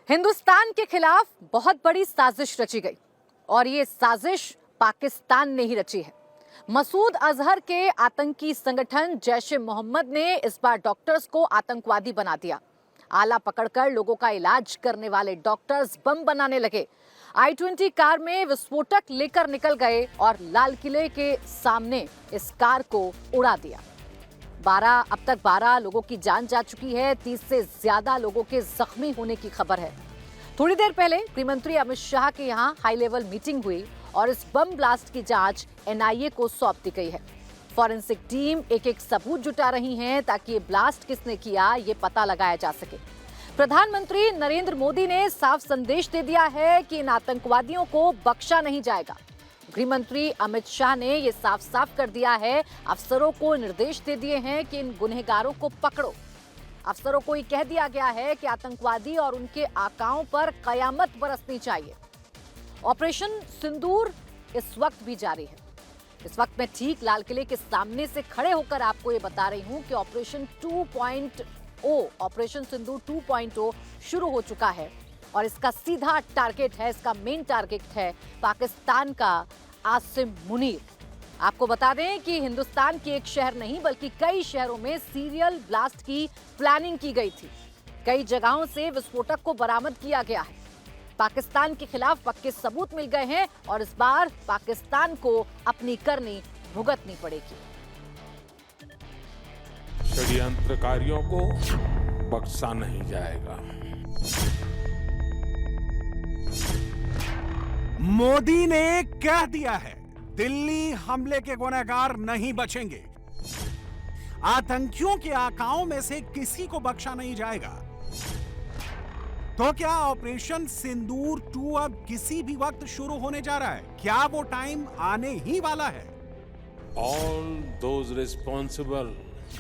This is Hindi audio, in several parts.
हिंदुस्तान के खिलाफ बहुत बड़ी साजिश रची गई और ये साजिश पाकिस्तान ने ही रची है। मसूद अजहर के आतंकी संगठन जैश ए मोहम्मद ने इस बार डॉक्टर्स को आतंकवादी बना दिया। आला पकड़कर लोगों का इलाज करने वाले डॉक्टर्स बम बनाने लगे। I-20 कार में विस्फोटक लेकर निकल गए और लाल किले के सामने इस कार को उड़ा दिया। अब तक 12 लोगों की जान जा चुकी है। 30 से ज्यादा लोगों के जख्मी होने की खबर है। थोड़ी देर पहले गृहमंत्री अमित शाह के यहां हाई लेवल मीटिंग हुई और इस बम ब्लास्ट की जांच NIA को सौंप दी गई है। फॉरेंसिक टीम एक एक सबूत जुटा रही है ताकि ये ब्लास्ट किसने किया ये पता लगाया जा सके। प्रधानमंत्री नरेंद्र मोदी ने साफ संदेश दे दिया है कि इन आतंकवादियों को बख्शा नहीं जाएगा। गृहमंत्री अमित शाह ने यह साफ साफ कर दिया है, अफसरों को निर्देश दे दिए हैं कि इन गुनहगारों को पकड़ो। अफसरों को ये कह दिया गया है कि आतंकवादी और उनके आकाओं पर कयामत बरसनी चाहिए। ऑपरेशन सिंदूर इस वक्त भी जारी है। इस वक्त मैं ठीक लाल किले के सामने से खड़े होकर आपको ये बता रही हूं कि ऑपरेशन सिंदूर 2.0 शुरू हो चुका है और इसका सीधा टारगेट है, इसका मेन टारगेट है पाकिस्तान का आसिम मुनीर। आपको बता दें कि हिंदुस्तान के एक शहर नहीं बल्कि कई शहरों में सीरियल ब्लास्ट की प्लानिंग की गई थी। कई जगहों से विस्फोटक को बरामद किया गया है। पाकिस्तान के खिलाफ पक्के सबूत मिल गए हैं और इस बार पाकिस्तान को अपनी करनी भुगतनी पड़ेगी। षड्यंत्रकारियों को बख्शा नहीं जाएगा। मोदी ने कह दिया है, दिल्ली हमले के गुनहगार नहीं बचेंगे। आतंकियों के आकाओं में से किसी को बख्शा नहीं जाएगा। तो क्या ऑपरेशन सिंदूर 2 अब किसी भी वक्त शुरू होने जा रहा है? क्या वो टाइम आने ही वाला है? All those responsible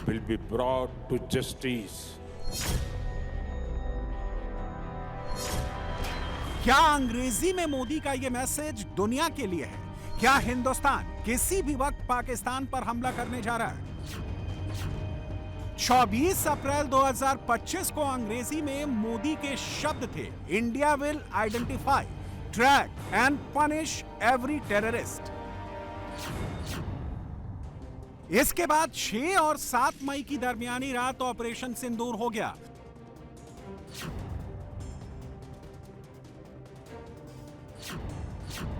will be brought to justice. क्या अंग्रेजी में मोदी का यह मैसेज दुनिया के लिए है? क्या हिंदुस्तान किसी भी वक्त पाकिस्तान पर हमला करने जा रहा है? 24 अप्रैल 2025 को अंग्रेजी में मोदी के शब्द थे, India will identify, track and punish every terrorist. इसके बाद 6 और 7 मई की दरमियानी रात ऑपरेशन सिंदूर हो गया।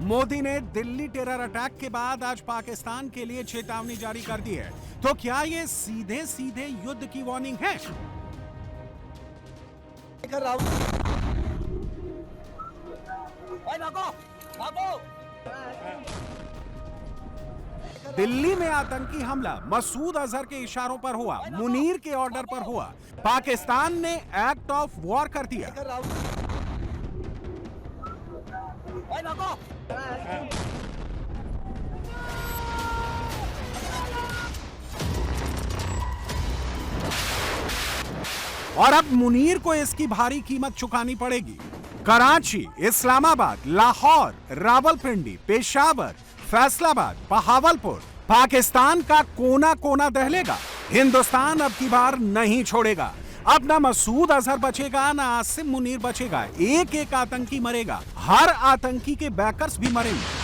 मोदी ने दिल्ली टेरर अटैक के बाद आज पाकिस्तान के लिए चेतावनी जारी कर दी है। तो क्या ये सीधे सीधे युद्ध की वार्निंग है? दिल्ली में आतंकी हमला मसूद अजहर के इशारों पर हुआ, मुनीर के ऑर्डर पर हुआ। पाकिस्तान ने एक्ट ऑफ वॉर कर दिया। और अब मुनीर को इसकी भारी कीमत चुकानी पड़ेगी। कराची, इस्लामाबाद, लाहौर, रावलपिंडी, पेशावर, फैसलाबाद, बहावलपुर, पाकिस्तान का कोना कोना दहलेगा। हिंदुस्तान अब की बार नहीं छोड़ेगा। अब ना मसूद अजहर बचेगा, ना आसिम मुनीर बचेगा। एक एक आतंकी मरेगा। हर आतंकी के बैकर्स भी मरेंगे।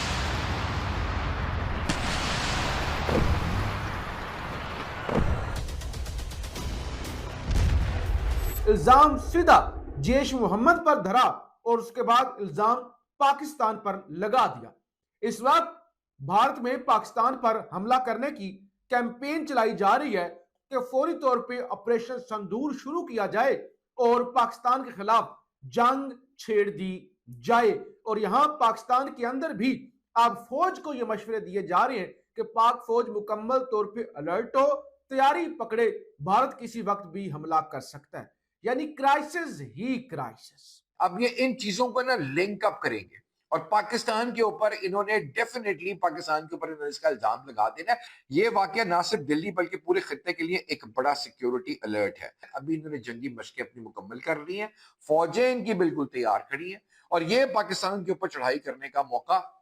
इल्जाम सीधा जैश मोहम्मद पर धरा और उसके बाद इल्जाम पाकिस्तान पर लगा दिया। इस वक्त भारत में पाकिस्तान पर हमला करने की कैंपेन चलाई जा रही है कि फौरी तौर पे ऑपरेशन सिंदूर शुरू किया जाए और पाकिस्तान के खिलाफ जंग छेड़ दी जाए। और यहां पाकिस्तान के अंदर भी अब फौज को यह मशवरे दिए जा रहे हैं कि पाक फौज मुकम्मल तौर पे अलर्ट हो, तैयारी पकड़े, भारत किसी वक्त भी हमला कर सकता है। यानी क्राइसिस ही क्राइसिस। अब ये इन चीजों को ना लिंक अप करेंगे और पाकिस्तान के ऊपर इन्होंने डेफिनेटली पाकिस्तान के ऊपर इन्होंने इसका इल्जाम लगा देना है। ये वाकया ना सिर्फ दिल्ली बल्कि पूरे खित्ते के लिए एक बड़ा सिक्योरिटी अलर्ट है। अभी इन्होंने जंगी मशकें अपनी मुकम्मल कर ली हैं, फौजें इनकी बिल्कुल तैयार खड़ी हैं और ये पाकिस्तान के ऊपर चढ़ाई करने का मौका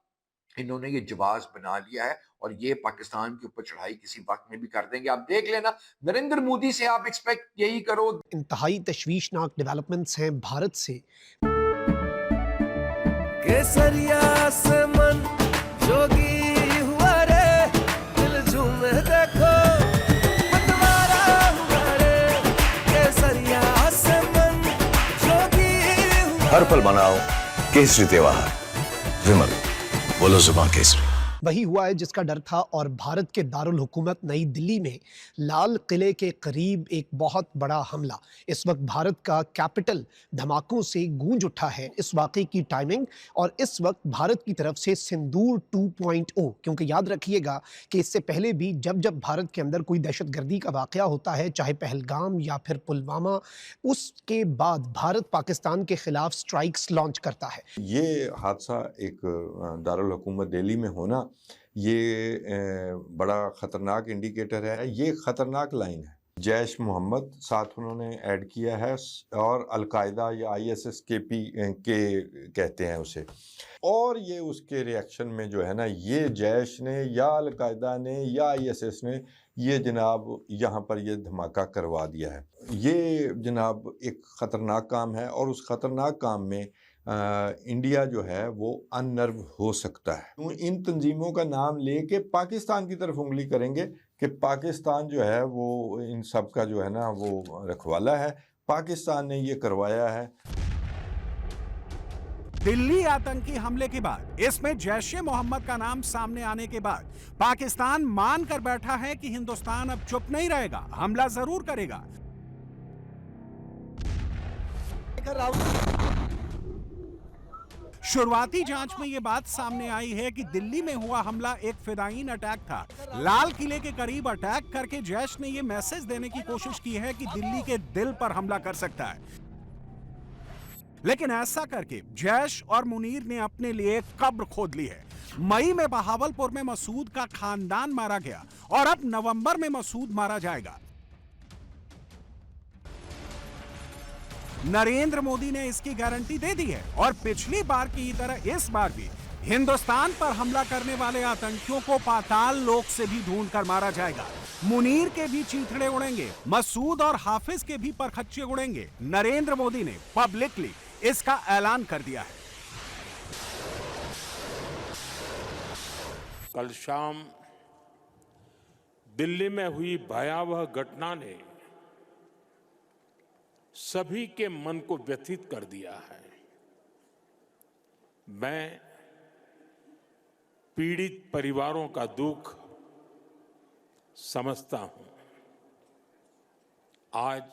इन्होंने ये जवाज बना लिया है और ये पाकिस्तान के ऊपर चढ़ाई किसी वक्त में भी कर देंगे। आप देख लेना, नरेंद्र मोदी से आप एक्सपेक्ट यही करो। इंतहाई तशवीशनाक डेवलपमेंट्स हैं भारत से। केसरिया से मन जोगी हुआ रे, दिल झूमे देखो मतवारा हुआ रे, केसरिया से मन जोगी हुआ। हर पल मनाओ केसरी त्योहार। विमल, बोलो जुबान केसरी। वही हुआ है जिसका डर था। और भारत के दारुल हुकूमत नई दिल्ली में लाल किले के करीब एक बहुत बड़ा हमला, इस वक्त भारत का कैपिटल धमाकों से गूंज उठा है। इस वाकये की टाइमिंग और इस वक्त भारत की तरफ से सिंदूर 2.0, क्योंकि याद रखिएगा कि इससे पहले भी जब जब भारत के अंदर कोई दहशतगर्दी का वाकया होता है, चाहे पहलगाम या फिर पुलवामा, उसके बाद भारत पाकिस्तान के खिलाफ स्ट्राइक्स लॉन्च करता है। ये हादसा एक दारुल हुकूमत दिल्ली में होना, ये बड़ा ख़तरनाक इंडिकेटर है। ये ख़तरनाक लाइन है। जैश मोहम्मद साथ उन्होंने ऐड किया है और अलकायदा या ISIS-K कहते हैं उसे। और ये उसके रिएक्शन में जो है ना, ये जैश ने या अलकायदा ने या ISIS ने ये जनाब यहाँ पर ये धमाका करवा दिया है। ये जनाब एक ख़तरनाक काम है और उस ख़तरनाक काम में इंडिया जो है वो अनर्व हो सकता है। इन तंजीमों का नाम लेके पाकिस्तान की तरफ उंगली करेंगे कि पाकिस्तान जो है वो इन सब का जो है ना वो रखवाला है, पाकिस्तान ने ये करवाया है। दिल्ली आतंकी हमले के बाद, इसमें जैश-ए मोहम्मद का नाम सामने आने के बाद पाकिस्तान मान कर बैठा है कि हिंदुस्तान अब चुप नहीं रहेगा, हमला जरूर करेगा। शुरुआती जांच में यह बात सामने आई है कि दिल्ली में हुआ हमला एक फिदायीन अटैक था। लाल किले के करीब अटैक करके जैश ने यह मैसेज देने की कोशिश की है कि दिल्ली के दिल पर हमला कर सकता है। लेकिन ऐसा करके जैश और मुनीर ने अपने लिए कब्र खोद ली है। मई में बहावलपुर में मसूद का खानदान मारा गया और अब नवंबर में मसूद मारा जाएगा। नरेंद्र मोदी ने इसकी गारंटी दे दी है और पिछली बार की तरह इस बार भी हिंदुस्तान पर हमला करने वाले आतंकियों को पाताल लोक से भी ढूंढ कर मारा जाएगा। मुनीर के भी चीथड़े उड़ेंगे, मसूद और हाफिज के भी परखच्चे उड़ेंगे। नरेंद्र मोदी ने पब्लिकली इसका ऐलान कर दिया है। कल शाम दिल्ली में हुई भयावह घटना ने सभी के मन को व्यथित कर दिया है। मैं पीड़ित परिवारों का दुख समझता हूं। आज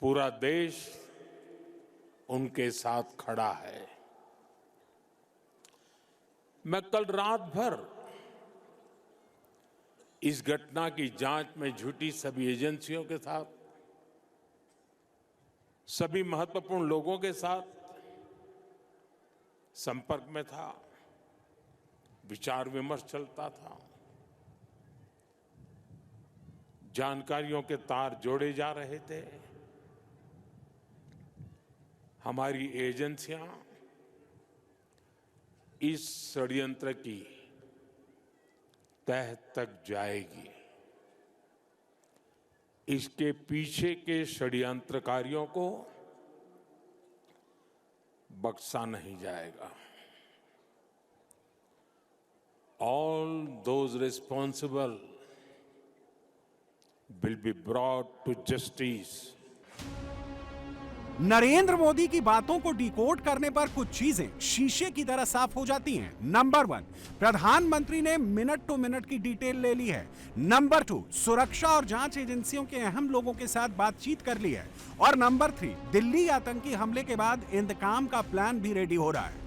पूरा देश उनके साथ खड़ा है। मैं कल रात भर इस घटना की जांच में जुटी सभी एजेंसियों के साथ, सभी महत्वपूर्ण लोगों के साथ संपर्क में था, विचार विमर्श चलता था, जानकारियों के तार जोड़े जा रहे थे। हमारी एजेंसियां इस षड्यंत्र की तह तक जाएगी। इसके पीछे के षड्यंत्रकारियों को बख्शा नहीं जाएगा। All those responsible will be brought to justice. Narendra Modi की बातों को डिकोड करने पर कुछ चीजें शीशे की तरह साफ हो जाती हैं। नंबर 1, प्रधानमंत्री ने मिनट टू मिनट की डिटेल ले ली है। नंबर 2, सुरक्षा और जांच एजेंसियों के अहम लोगों के साथ बातचीत कर ली है। और नंबर 3, दिल्ली आतंकी हमले के बाद इंतकाम का प्लान भी रेडी हो रहा है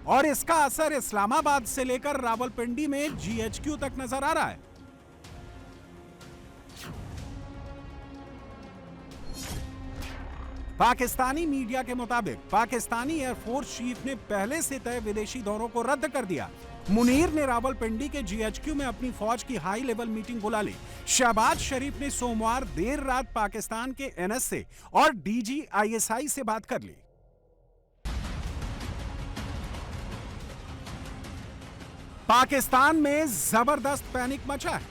और इसका असर इस्लामाबाद से लेकर रावलपिंडी में GHQ तक नजर आ रहा है। पाकिस्तानी मीडिया के मुताबिक पाकिस्तानी एयरफोर्स चीफ ने पहले से तय विदेशी दौरों को रद्द कर दिया। मुनीर ने रावलपिंडी के GHQ में अपनी फौज की हाई लेवल मीटिंग बुला ली। शहबाज शरीफ ने सोमवार देर रात पाकिस्तान के NSA और DG ISI से बात कर ली। पाकिस्तान में जबरदस्त पैनिक मचा है।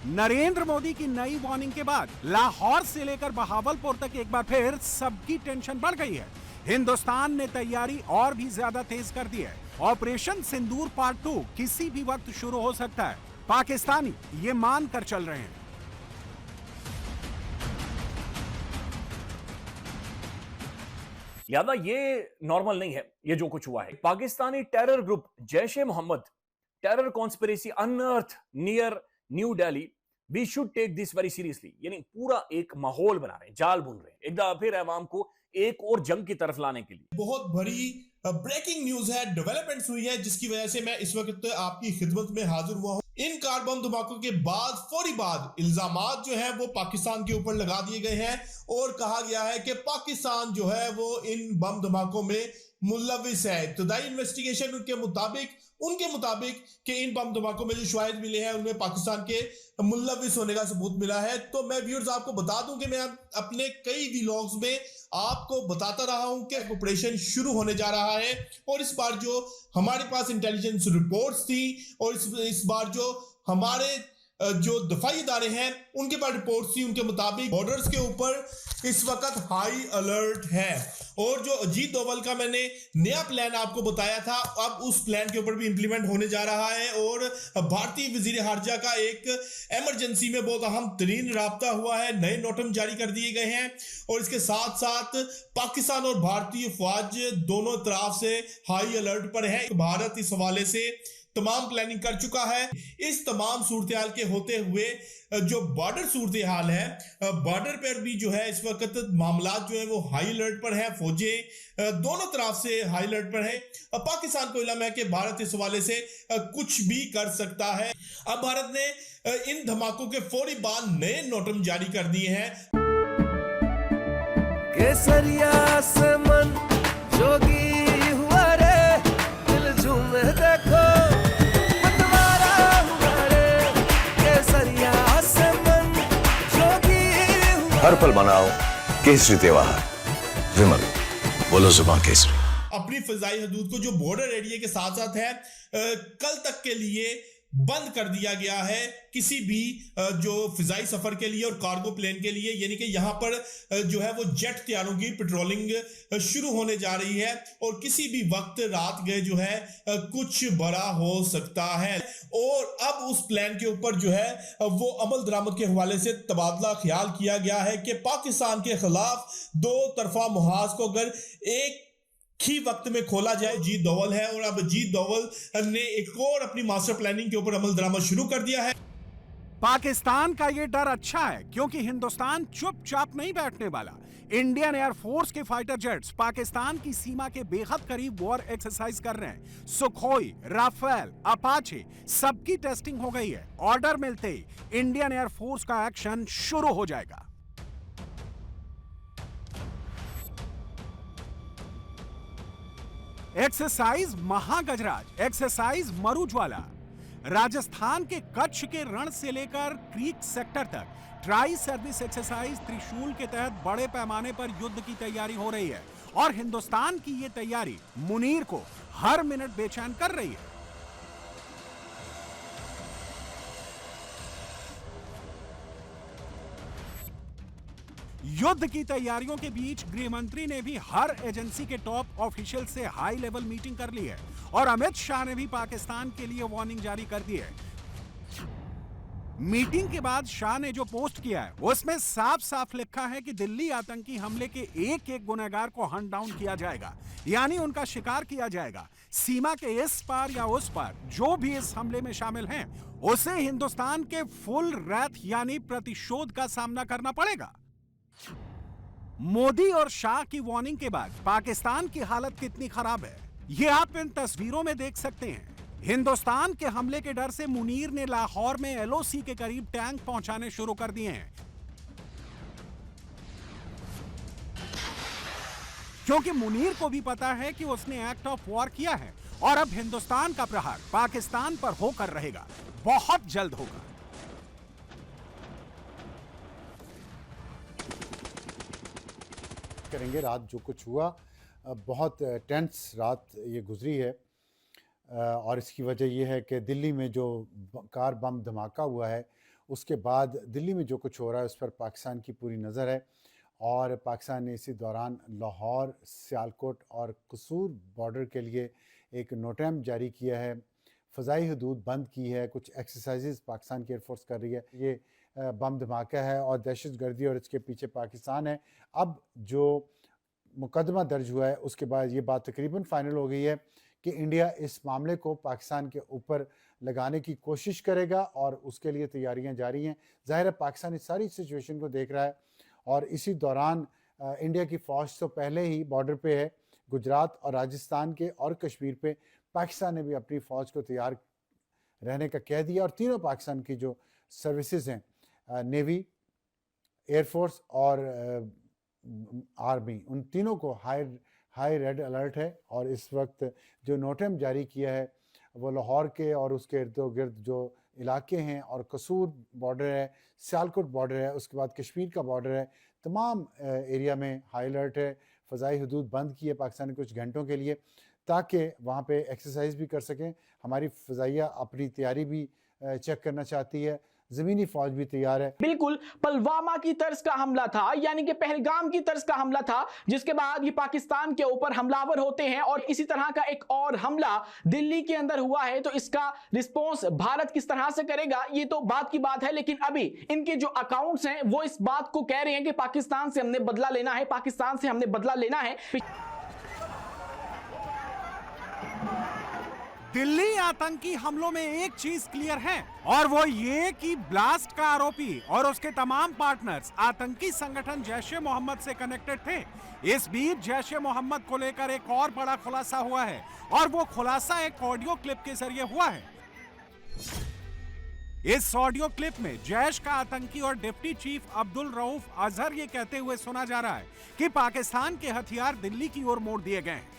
नरेंद्र मोदी की नई वार्निंग के बाद लाहौर से लेकर बहावलपुर तक एक बार फिर सबकी टेंशन बढ़ गई है। हिंदुस्तान ने तैयारी और भी ज्यादा तेज कर दी है। ऑपरेशन सिंदूर पार्ट 2 किसी भी वक्त शुरू हो सकता है। पाकिस्तानी ये मान कर चल रहे हैं। लिहाजा ये नॉर्मल नहीं है, ये जो कुछ हुआ है। Pakistani terror group Jaish e Mohammed terror conspiracy unearth near New Delhi, we should take this very seriously. यानी पूरा एक माहौल बना रहे हैं, जाल बुन रहे हैं, एक दफा फिर अवाम को एक और जंग की तरफ लाने के लिए। बहुत बड़ी ब्रेकिंग न्यूज है, डेवलपमेंट्स हुई है, जिसकी वजह से मैं इस वक्त आपकी खिदमत में हाजिर हुआ हूं। इन कार बम धमाकों के बाद फौरी बाद इल्जामात जो है वो पाकिस्तान के ऊपर लगा दिए गए हैं और कहा गया है कि पाकिस्तान जो है वो इन बम धमाकों में मुलविस है। इब्तदाई इन्वेस्टिगेशन उनके मुताबिक कि इन बम धमाकों में जो शवाहिद मिले हैं उनमें पाकिस्तान के मुलविस होने का सबूत मिला है। तो मैं व्यूअर्स आपको बता दूं कि मैं अपने कई व्लॉग्स में आपको बताता रहा हूं कि ऑपरेशन शुरू होने जा रहा है और इस बार जो हमारे पास इंटेलिजेंस रिपोर्ट्स थी और इस बार जो हमारे जो दफाई इदारे हैं उनके पास रिपोर्ट थी, उनके मुताबिक बॉर्डर्स के ऊपर इस वक्त हाई अलर्ट है। और जो अजीत डोवल का मैंने नया प्लान आपको बताया था, अब उस प्लान के ऊपर भी इंप्लीमेंट होने जा रहा है और भारतीय वजीर खारजा का एक इमरजेंसी में बहुत अहम तरीन राब्ता हुआ है, नए नोटम जारी कर दिए गए हैं और इसके साथ साथ पाकिस्तान और भारतीय फौज दोनों तरफ से हाई अलर्ट पर है। भारत इस हवाले से तमाम प्लानिंग कर चुका है। इस तमाम सूरत हाल के होते हुए जो बॉर्डर सूरत हाल है, बॉर्डर पर भी जो है इस वक्त मामला जो है वो हाई अलर्ट पर है। फौजें दोनों तरफ से हाई अलर्ट पर है। पाकिस्तान को इल्जाम है कि भारत इस हवाले से कुछ भी कर सकता है। अब भारत ने इन धमाकों के फौरी बाद नए नोटम जारी कर दिए हैं। केसरिया से मन जोगी हुआ रे, दिल झूमे देखो मतवारा हुआ रे। केसरिया से मन जोगी हुआ। हर पल मनाओ केसरी त्योहार। विमल, बोलो जुबान केसरी। अपनी फिजाई हदूद को जो बॉर्डर एरिया के साथ साथ है कल तक के लिए बंद कर दिया गया है किसी भी जो फिजाई सफर के लिए और कार्गो प्लेन के लिए। यानी कि यहाँ पर जो है वो जेट तैयारों की पेट्रोलिंग शुरू होने जा रही है और किसी भी वक्त रात गए जो है कुछ बड़ा हो सकता है। और अब उस प्लान के ऊपर जो है वो अमल दरामद के हवाले से तबादला ख्याल किया गया है कि पाकिस्तान के खिलाफ दो तरफा मुहाज को अगर एक ही वक्त में खोला जाए। अजीत डोवल है और अब अजीत डोवल ने एक और अपनी मास्टर प्लानिंग के ऊपर अमल दरामद शुरू कर दिया है। पाकिस्तान का ये डर अच्छा है क्योंकि हिंदुस्तान चुपचाप नहीं बैठने वाला। इंडियन एयरफोर्स के फाइटर जेट्स पाकिस्तान की सीमा के बेहद करीब वॉर एक्सरसाइज कर रहे हैं। सुखोई, राफेल, अपाचे सबकी टेस्टिंग हो गई है। ऑर्डर मिलते ही इंडियन एयरफोर्स का एक्शन शुरू हो जाएगा। Exercise Mahagajraj, exercise Marujwala. राजस्थान के कच्छ के रण से लेकर क्रीक सेक्टर तक ट्राई सर्विस एक्सरसाइज त्रिशूल के तहत बड़े पैमाने पर युद्ध की तैयारी हो रही है और हिंदुस्तान की ये तैयारी मुनीर को हर मिनट बेचैन कर रही है। युद्ध की तैयारियों के बीच गृह मंत्री ने भी हर एजेंसी के टॉप ऑफिशियल से हाई लेवल मीटिंग कर ली है और अमित शाह ने भी पाकिस्तान के लिए वार्निंग जारी कर दी है। मीटिंग के बाद शाह ने जो पोस्ट किया है उसमें साफ साफ लिखा है कि दिल्ली आतंकी हमले के एक एक गुनहगार को हंट डाउन किया जाएगा, यानी उनका शिकार किया जाएगा। सीमा के इस पार या उस पार जो भी इस हमले में शामिल हैं उसे हिंदुस्तान के फुल रैथ यानी प्रतिशोध का सामना करना पड़ेगा। मोदी और शाह की वार्निंग के बाद पाकिस्तान की हालत कितनी खराब है ये आप इन तस्वीरों में देख सकते हैं। हिंदुस्तान के हमले के डर से मुनीर ने लाहौर में एलओसी के करीब टैंक पहुंचाने शुरू कर दिए हैं, क्योंकि मुनीर को भी पता है कि उसने एक्ट ऑफ वॉर किया है और अब हिंदुस्तान का प्रहार पाकिस्तान पर होकर रहेगा, बहुत जल्द होगा। करेंगे। रात जो कुछ हुआ बहुत टेंस रात ये गुजरी है और इसकी वजह यह है कि दिल्ली में जो कार बम धमाका हुआ है उसके बाद दिल्ली में जो कुछ हो रहा है उस पर पाकिस्तान की पूरी नज़र है और पाकिस्तान ने इसी दौरान लाहौर, सियालकोट और कसूर बॉर्डर के लिए एक नोटैम जारी किया है, फ़ज़ाई हदूद बंद की है, कुछ एक्सरसाइजेज़ पाकिस्तान की एयरफोर्स कर रही है। ये बम धमाका है और दहशत गर्दी और इसके पीछे पाकिस्तान है। अब जो मुकदमा दर्ज हुआ है उसके बाद ये बात तकरीबन फ़ाइनल हो गई है कि इंडिया इस मामले को पाकिस्तान के ऊपर लगाने की कोशिश करेगा और उसके लिए तैयारियां जारी हैं। ज़ाहिर है पाकिस्तान इस सारी सिचुएशन को देख रहा है और इसी दौरान इंडिया की फ़ौज तो पहले ही बॉर्डर पे है, गुजरात और राजस्थान के और कश्मीर पे पाकिस्तान ने भी अपनी फ़ौज को तैयार रहने का कह दिया और तीनों पाकिस्तान की जो सर्विसेज हैं, नेवी, एयरफोर्स और आर्मी, उन तीनों को हाई रेड अलर्ट है और इस वक्त जो नोटम जारी किया है वो लाहौर के और उसके इर्द गिर्द जो इलाके हैं और कसूर बॉर्डर है, सियालकोट बॉर्डर है, उसके बाद कश्मीर का बॉर्डर है, तमाम एरिया में हाई अलर्ट है। फ़ज़ाई हदूद बंद की है पाकिस्तान ने कुछ घंटों के लिए ताकि वहाँ पे एक्सरसाइज भी कर सकें। हमारी फ़ज़ाइया अपनी तैयारी भी चेक करना चाहती है, ज़मीनी फ़ौज भी तैयार है। बिल्कुल पुलवामा की तर्ज का हमला था, यानी कि पहलगाम की तर्ज का हमला था, जिसके बाद ये पाकिस्तान के ऊपर हमलावर होते हैं और इसी तरह का एक और हमला दिल्ली के अंदर हुआ है। तो इसका रिस्पॉन्स भारत किस तरह से करेगा ये तो बात की बात है, लेकिन अभी इनके जो अकाउंट्स हैं वो इस बात को कह रहे हैं कि पाकिस्तान से हमने बदला लेना है, पाकिस्तान से हमने बदला लेना है। दिल्ली आतंकी हमलों में एक चीज क्लियर है और वो ये कि ब्लास्ट का आरोपी और उसके तमाम पार्टनर्स आतंकी संगठन जैश ए मोहम्मद से कनेक्टेड थे। इस बीच जैश ए मोहम्मद को लेकर एक और बड़ा खुलासा हुआ है और वो खुलासा एक ऑडियो क्लिप के जरिए हुआ है। इस ऑडियो क्लिप में जैश का आतंकी और डिप्टी चीफ अब्दुल रऊफ अजहर ये कहते हुए सुना जा रहा है कि पाकिस्तान के हथियार दिल्ली की ओर मोड़ दिए गए हैं।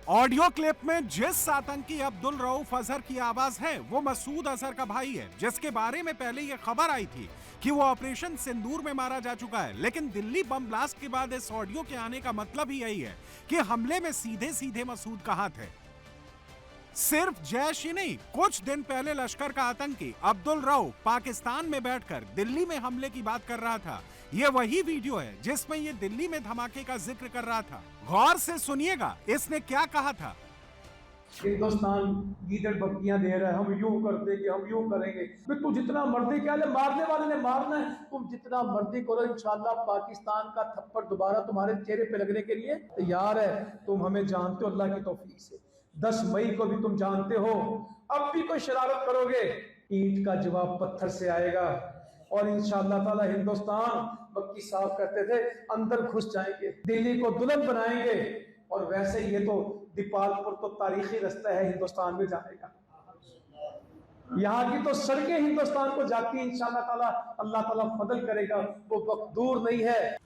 ऑडियो क्लिप में जिस आतंकी अब्दुल रऊफ अजहर की आवाज है वो मसूद अजहर का भाई है, जिसके बारे में पहले यह खबर आई थी कि वो ऑपरेशन सिंदूर में मारा जा चुका है। लेकिन दिल्ली बम ब्लास्ट के बाद इस ऑडियो के आने का मतलब ही यही है कि हमले में सीधे सीधे मसूद का हाथ है। सिर्फ जैश ही नहीं, कुछ दिन पहले लश्कर का आतंकी अब्दुल रऊफ पाकिस्तान में बैठकर दिल्ली में हमले की बात कर रहा था। ये वही वीडियो है जिसमें ये दिल्ली में धमाके का जिक्र कर रहा था। गौर से सुनिएगा इसने क्या कहा था। हिंदुस्तान गीदड़ बकरियां दे रहा है, हम यूं कर देंगे, हम यूं करेंगे। तू जितना मर्जी क्या ले, मारने वाले ने मारना है, तुम जितना मर्जी करो, इंशाल्लाह पाकिस्तान का थप्पड़ दोबारा तुम्हारे चेहरे पे लगने के लिए तैयार है। तुम हमें जानते हो अल्लाह की तौफीक से, 10 मई को भी तुम जानते हो, अब भी कोई शरारत करोगे ईंट का जवाब पत्थर से आएगा और इंशाअल्लाह ताला हिंदुस्तान मक्की साहब कहते थे अंदर घुस जाएंगे, दिल्ली को दुल्हन बनाएंगे। और वैसे ये तो दीपालपुर तो तारीखी रास्ता है हिंदुस्तान में जाने का, यहाँ की तो सड़कें हिंदुस्तान को जाती है। इंशाअल्लाह ताला अल्लाह ताला फजल करेगा, वो वक्त दूर नहीं है।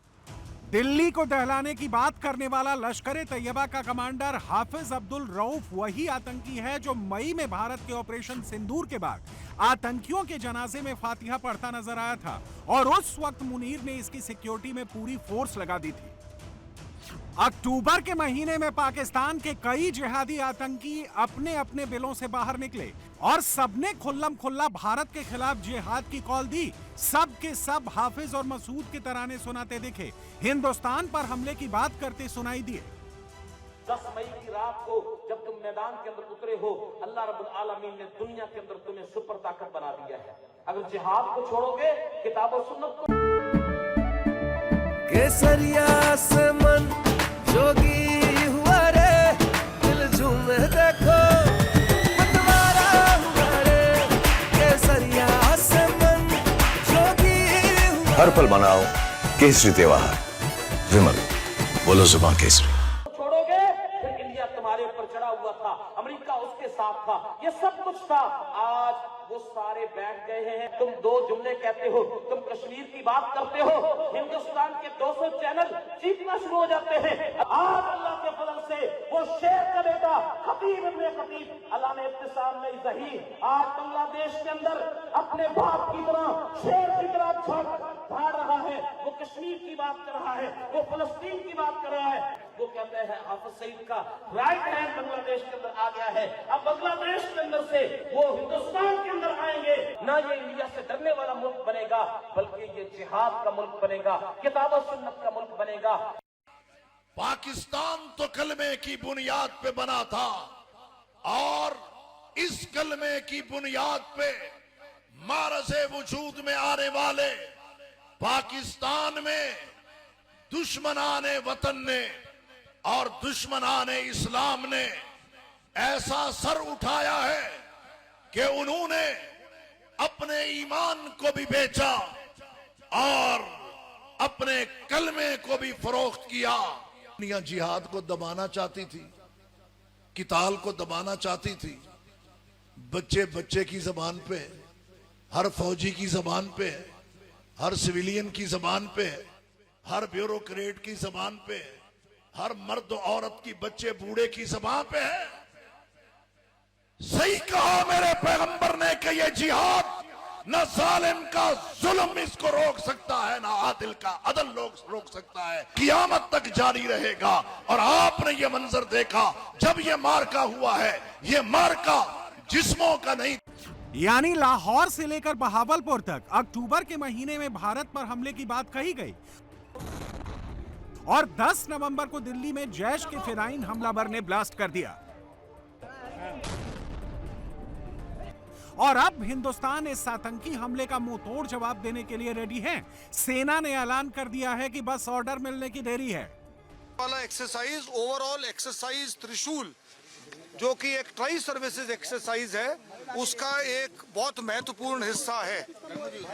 दिल्ली को दहलाने की बात करने वाला लश्कर ए तैयबा का कमांडर हाफिज अब्दुल रऊफ वही आतंकी है जो मई में भारत के ऑपरेशन सिंदूर के बाद आतंकियों के जनाजे में फातिहा पढ़ता नजर आया था और उस वक्त मुनीर ने इसकी सिक्योरिटी में पूरी फोर्स लगा दी थी। अक्टूबर के महीने में पाकिस्तान के कई जिहादी आतंकी अपने अपने बिलों से बाहर निकले और सबने खुल्लम खुल्ला भारत के खिलाफ जिहाद की कॉल दी। सब के सब हाफिज और मसूद के तराने सुनाते दिखे, हिंदुस्तान पर हमले की बात करते सुनाई दिए। 10 मई की रात को जब तुम मैदान के अंदर उतरे हो, अल्लाह रब्बुल आलमीन ने दुनिया के अंदर तुम्हें सुपर ताकत बना दिया है। अगर जिहाद को छोड़ोगे, किताब और सुन्नत को, केसरिया से मन जोगी हुआ रे, दिल झूमे देखो मतवारा हुआ रे, केसरिया से मन जोगी हुआ। हर पल मनाओ केसरी त्योहार, विमल बोलो जुबान केसरी। छोड़ोगे फिर इंडिया तुम्हारे ऊपर चढ़ा हुआ था, अमेरिका उसके साथ था, ये सब कुछ था। आज वो सारे बैठ गए हैं। तुम 2 जुमले कहते हो, तुम कश्मीर की बात करते हो, हिंदुस्तान के 200 चैनल जीतना शुरू हो जाते हैं। आज अल्लाह के फजल से वो शेर का बेटा खतीब इब्ने खतीब अल्लाह ने इब्तिसाम में ज़ही आज बांग्लादेश के अंदर अपने बाप की तरह शेर की तरह झाड़ रहा है। वो कश्मीर कश्मीर की बात कर रहा है, वो फलस्तीन की बात कर रहा है। वो कहते हैं हाफिज सईद का राइट हैंड बांग्लादेश के अंदर आ गया है। अब बांग्लादेश के अंदर से वो हिंदुस्तान के अंदर आएंगे। ना ये इंडिया से डरने वाला मुल्क बनेगा, बल्कि ये जिहाद का मुल्क बनेगा, किताब और सुन्नत का मुल्क बनेगा। पाकिस्तान तो कलमे की बुनियाद पे बना था और इस कलमे की बुनियाद पे मारज़े वजूद में आने वाले पाकिस्तान में दुश्मनाने वतन ने और दुश्मनाने इस्लाम ने ऐसा सर उठाया है कि उन्होंने अपने ईमान को भी बेचा और अपने कलमे को भी फरोख्त किया। दुनिया जिहाद को दबाना चाहती थी, किताल को दबाना चाहती थी। बच्चे बच्चे की जबान पे, हर फौजी की जबान पे, हर सिविलियन की जबान पे, हर ब्यूरोक्रेट की जबान पे, हर मर्द औरत की, बच्चे बूढ़े की जबान पे है। सही कहा मेरे पैगंबर ने कि ये जिहाद न जालिम का जुल्म इसको रोक सकता है, ना आदिल का अदल रोक सकता है। कियामत तक जारी रहेगा। और आपने ये मंजर देखा जब ये मार्का हुआ है, ये मार्का जिस्मों का नहीं। यानी लाहौर से लेकर बहावलपुर तक अक्टूबर के महीने में भारत पर हमले की बात कही गई और 10 नवंबर को दिल्ली में जैश के फिराइन हमलावर ने ब्लास्ट कर दिया। और अब हिंदुस्तान इस आतंकी हमले का मुंह तोड़ जवाब देने के लिए रेडी है। सेना ने ऐलान कर दिया है कि बस ऑर्डर मिलने की देरी है। वाला एक्सरसाइज ओवरऑल एक्सरसाइज त्रिशूल, जो कि एक ट्राई सर्विसेज एक्सरसाइज है, उसका एक बहुत महत्वपूर्ण हिस्सा है,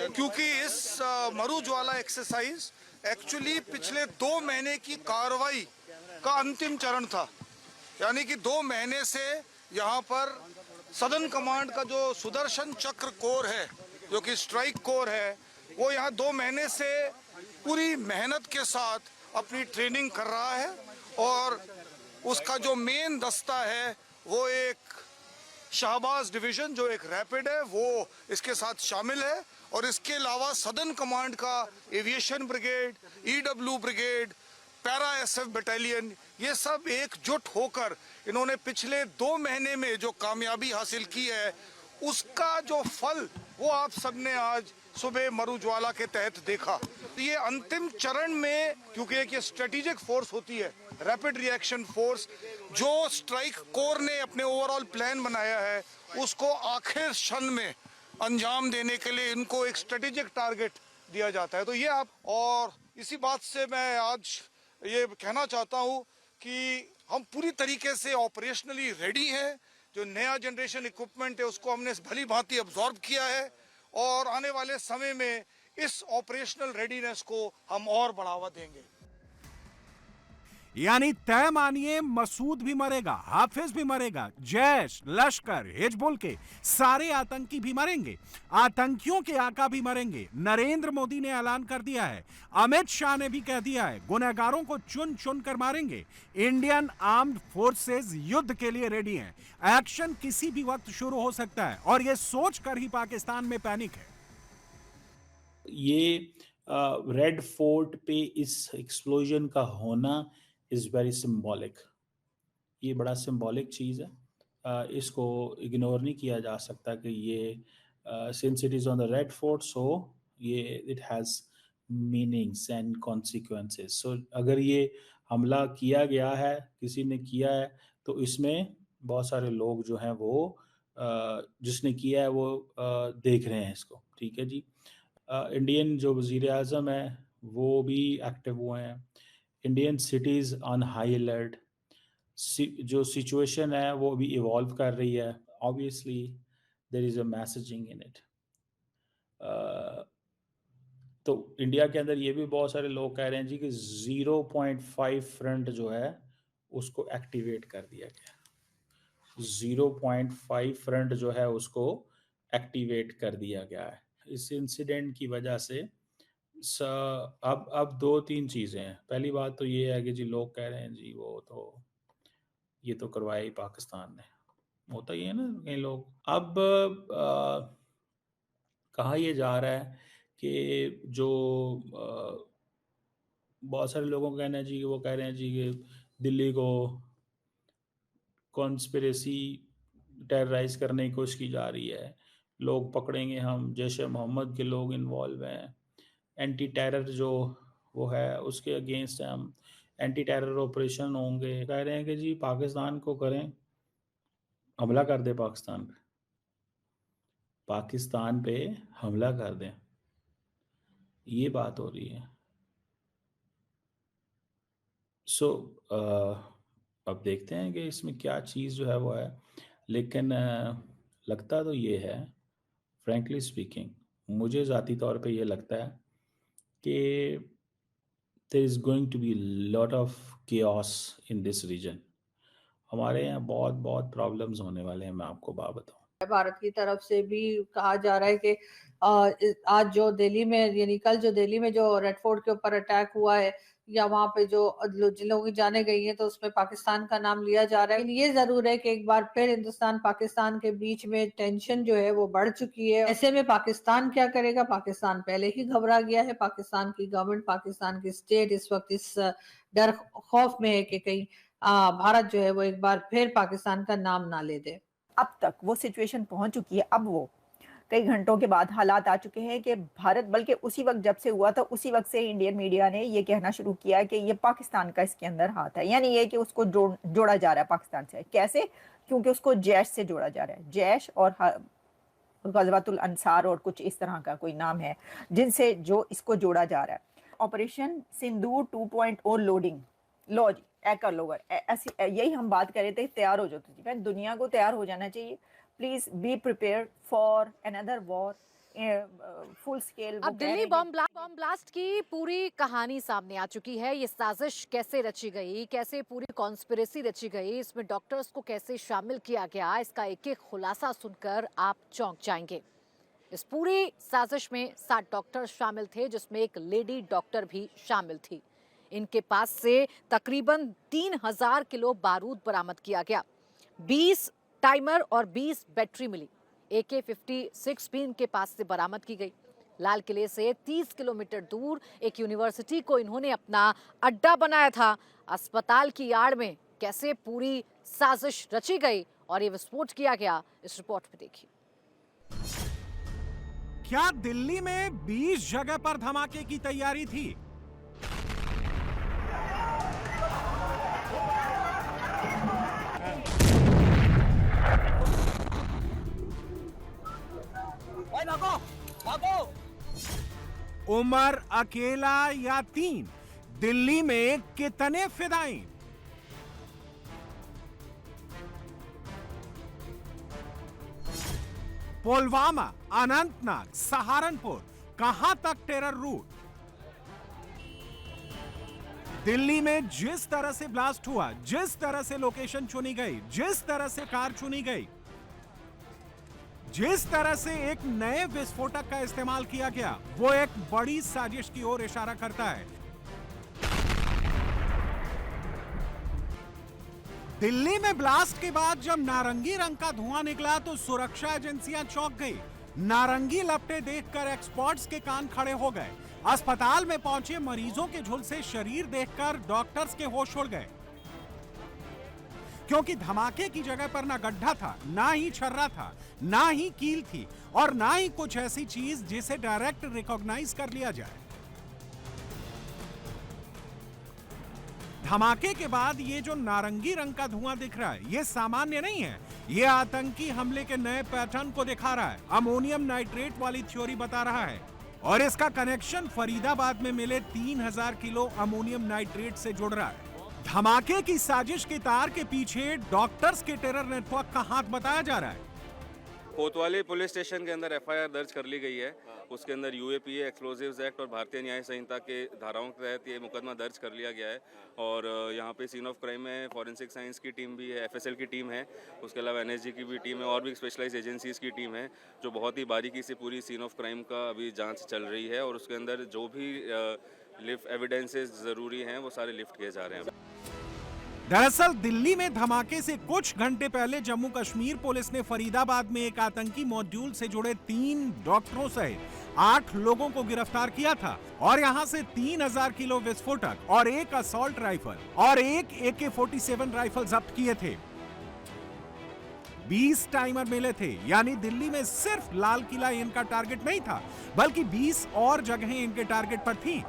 क्योंकि इस मरूज वाला एक्सरसाइज एक्चुअली पिछले 2 महीने की कार्रवाई का अंतिम चरण था। यानी कि 2 महीने से यहाँ पर सदर्न कमांड का जो सुदर्शन चक्र कोर है, जो कि स्ट्राइक कोर है, वो यहाँ 2 महीने से पूरी मेहनत के साथ अपनी ट्रेनिंग कर रहा है। और उसका जो मेन दस्ता है वो एक शाहबाज डिवीजन, जो एक रैपिड है, वो इसके साथ शामिल है। और इसके अलावा सदर्न कमांड का aviation brigade, EW brigade, para SF battalion, ये सब एकजुट होकर इन्होंने पिछले 2 महीने में जो कामयाबी हासिल की है, उसका जो फल वो आप सबने आज सुबह मरूजवाला के तहत देखा। ये अंतिम चरण में, क्योंकि एक ये स्ट्रेटेजिक फोर्स होती है, रैपिड रिएक्शन फोर्स, जो स्ट्राइक कोर ने अपने ओवरऑल प्लान बनाया है, उसको आखिर क्षण में अंजाम देने के लिए इनको एक स्ट्रेटेजिक टारगेट दिया जाता है। तो ये आप, और इसी बात से मैं आज ये कहना चाहता हूँ कि हम पूरी तरीके से ऑपरेशनली रेडी हैं। जो नया जनरेशन इक्विपमेंट है उसको हमने भली भांति अब्जॉर्ब किया है और आने वाले समय में इस ऑपरेशनल रेडीनेस को हम और बढ़ावा देंगे। यानी तय मानिए, मसूद भी मरेगा, हाफिज भी मरेगा, जैश, लश्कर, हिजबुल के सारे आतंकी भी मरेंगे, आतंकियों के आका भी मरेंगे। नरेंद्र मोदी ने ऐलान कर दिया है, अमित शाह ने भी कह दिया है, गुनहगारों को चुन चुन कर मारेंगे। इंडियन आर्म्ड फोर्सेस युद्ध के लिए रेडी हैं। एक्शन किसी भी वक्त शुरू हो सकता है और यह सोचकर ही पाकिस्तान में पैनिक है। ये रेड फोर्ट पे इस एक्सप्लोजन का होना इज़ वेरी सिम्बॉलिक। ये बड़ा सिम्बॉलिक चीज़ है, इसको इग्नोर नहीं किया जा सकता कि ये since it is on the Red Fort, so ये it has meanings and consequences. So अगर ये हमला किया गया है, किसी ने किया है, तो इसमें बहुत सारे लोग जो हैं वो जिसने किया है वो देख रहे हैं इसको। ठीक है जी। इंडियन जो वज़ीर आज़म है वो भी एक्टिव हुए हैं। Indian cities on high alert. जो सिचुएशन है वो भी इवॉल्व कर रही है। Obviously there is a messaging in it. तो इंडिया के अंदर ये भी बहुत सारे लोग कह रहे हैं जी कि 0.5 फ्रंट जो है उसको एक्टिवेट कर दिया गया। 0.5 फ्रंट जो है उसको एक्टिवेट कर दिया गया है। इस इंसिडेंट की वजह से अब 2-3 चीज़ें हैं। पहली बात तो ये है कि जी लोग कह रहे हैं जी वो तो ये तो करवाया ही पाकिस्तान ने, होता ही है ना कई लोग। अब कहा यह जा रहा है कि जो बहुत सारे लोगों का कहना है जी कि वो कह रहे हैं जी कि दिल्ली को कॉन्स्पिरेसी टेरराइज करने की कोशिश की जा रही है, लोग पकड़ेंगे हम, जैश मोहम्मद के लोग इन्वॉल्व हैं, एंटी टेरर जो वो है उसके अगेंस्ट हम एंटी टेरर ऑपरेशन होंगे। कह रहे हैं कि जी पाकिस्तान को करें, हमला कर दे पाकिस्तान पे हमला कर दें, ये बात हो रही है। सो अब देखते हैं कि इसमें क्या चीज़ जो है वो है, लेकिन लगता तो ये है, फ्रैंकली स्पीकिंग, मुझे ज़ाती तौर पे ये लगता है कि there is going to be lot of chaos in this region. हमारे यहाँ बहुत बहुत प्रॉब्लम्स होने वाले हैं, मैं आपको बात बताऊँ। भारत की तरफ से भी कहा जा रहा है कि आज जो दिल्ली में यानी कल जो दिल्ली में जो रेड फोर्ट के ऊपर अटैक हुआ है या वहां पे जो जिन लोगों की जाने गई है तो उसमें पाकिस्तान का नाम लिया जा रहा है। लेकिन ये जरूर है कि एक बार फिर हिंदुस्तान पाकिस्तान के बीच में टेंशन जो है वो बढ़ चुकी है। ऐसे में पाकिस्तान क्या करेगा? पाकिस्तान पहले ही घबरा गया है। पाकिस्तान की गवर्नमेंट, पाकिस्तान की स्टेट इस वक्त इस डर खौफ में है कि कहीं भारत जो है वो एक बार फिर पाकिस्तान का नाम ना ले दे। अब तक वो सिचुएशन पहुंच चुकी है, अब वो कई घंटों के बाद हालात आ चुके हैं कि भारत, बल्कि उसी वक्त जब से हुआ था उसी वक्त से इंडियन मीडिया ने ये कहना शुरू किया कि ये पाकिस्तान का इसके अंदर हाथ है, यानी ये कि उसको जोड़ा जा रहा है पाकिस्तान से। कैसे? क्योंकि उसको जैश से जोड़ा जा रहा है, जैश और गज़वातुल अंसार और कुछ इस तरह का कोई नाम है जिनसे जो इसको जोड़ा जा रहा है। ऑपरेशन सिंदूर 2.0 लोडिंग, लो जी कर लो, यही हम बात कर रहे थे, तैयार हो जाओ। दुनिया को तैयार हो जाना चाहिए। Please be prepared for another war, full scale. अब दिल्ली बॉम्ब ब्लास्ट की पूरी कहानी सामने आ चुकी है। ये साजिश कैसे रची गई, कैसे पूरी कॉन्स्पिरेसी रची गई, इसमें डॉक्टर्स को कैसे शामिल किया गया, इसका एक एक खुलासा सुनकर आप चौंक जाएंगे। इस पूरी साजिश में 7 डॉक्टर शामिल थे, जिसमें एक लेडी डॉक्टर भी शामिल थी। इनके पास से तकरीबन 3000 किलो बारूद बरामद किया गया, 20 टाइमर और 20 बैटरी मिली। AK-56 भी इनके पास से बरामद की गई। लाल किले से 30 किलोमीटर दूर एक यूनिवर्सिटी को इन्होंने अपना अड्डा बनाया था। अस्पताल की आड़ में कैसे पूरी साजिश रची गई और ये विस्फोट किया गया, इस रिपोर्ट में देखिए। क्या दिल्ली में 20 जगह पर धमाके की तैयारी थी? उमर अकेला या 3? दिल्ली में कितने फिदायीन? पुलवामा, अनंतनाग, सहारनपुर, कहां तक टेरर रूट? दिल्ली में जिस तरह से ब्लास्ट हुआ, जिस तरह से लोकेशन चुनी गई, जिस तरह से कार चुनी गई, जिस तरह से एक नए विस्फोटक का इस्तेमाल किया गया, वो एक बड़ी साजिश की ओर इशारा करता है। दिल्ली में ब्लास्ट के बाद जब नारंगी रंग का धुआं निकला तो सुरक्षा एजेंसियां चौंक गई। नारंगी लपटे देखकर एक्सपर्ट्स के कान खड़े हो गए। अस्पताल में पहुंचे मरीजों के झुलसे शरीर देखकर डॉक्टर्स के होश उड़ गए, क्योंकि धमाके की जगह पर ना गड्ढा था, ना ही छर्रा था, ना ही कील थी और ना ही कुछ ऐसी चीज जिसे डायरेक्ट रिकॉग्नाइज कर लिया जाए। धमाके के बाद ये जो नारंगी रंग का धुआं दिख रहा है, ये सामान्य नहीं है, ये आतंकी हमले के नए पैटर्न को दिखा रहा है। अमोनियम नाइट्रेट वाली थ्योरी बता रहा है और इसका कनेक्शन फरीदाबाद में मिले 3000 किलो अमोनियम नाइट्रेट से जुड़ रहा है। धमाके की साजिश के तार के पीछे डॉक्टर्स के टेरर नेटवर्क का हाथ बताया जा रहा है। कोतवाली पुलिस स्टेशन के अंदर FIR दर्ज कर ली गई है। उसके अंदर UAPA, एक्सप्लोजिव्स एक्ट और भारतीय न्याय संहिता के धाराओं के तहत ये मुकदमा दर्ज कर लिया गया है। और यहाँ पे सीन ऑफ क्राइम में फॉरेंसिक साइंस की टीम भी है, FSL की टीम है, उसके अलावा NSG की भी टीम है और भी स्पेशलाइज्ड एजेंसीज की टीम है, जो बहुत ही बारीकी से पूरी सीन ऑफ क्राइम का अभी जांच चल रही है। और उसके अंदर जो भी लिफ्ट एविडेंसेस ज़रूरी हैं वो सारे लिफ्ट किए जा रहे हैं। दरअसल दिल्ली में धमाके से कुछ घंटे पहले जम्मू कश्मीर पुलिस ने फरीदाबाद में एक आतंकी मॉड्यूल से जुड़े 3 डॉक्टरों सहित 8 लोगों को गिरफ्तार किया था और यहां से 3000 किलो विस्फोटक और 1 असॉल्ट राइफल और 1 AK-47 राइफल जब्त किए थे। 20 टाइमर मिले थे, यानी दिल्ली में सिर्फ लाल किला इनका टारगेट नहीं था, बल्कि 20 और जगहें इनके टारगेट पर थीं।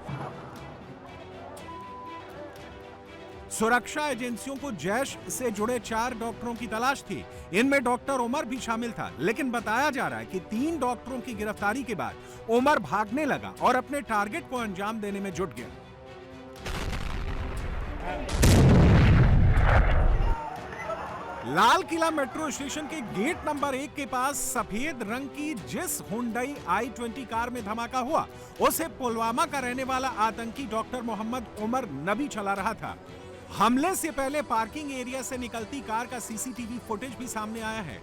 सुरक्षा एजेंसियों को जैश से जुड़े 4 डॉक्टरों की तलाश थी। इनमें डॉक्टर उमर भी शामिल था, लेकिन बताया जा रहा है कि 3 डॉक्टरों की गिरफ्तारी के बाद उमर भागने लगा और अपने टारगेट को अंजाम देने में जुट गया। लाल किला मेट्रो स्टेशन के गेट नंबर 1 के पास सफेद रंग की जिस हुंडई i20 कार में धमाका हुआ, उसे पुलवामा का रहने वाला आतंकी डॉक्टर मोहम्मद उमर नबी चला रहा था। हमले से पहले पार्किंग एरिया से निकलती कार का सीसीटीवी फुटेज भी सामने आया है।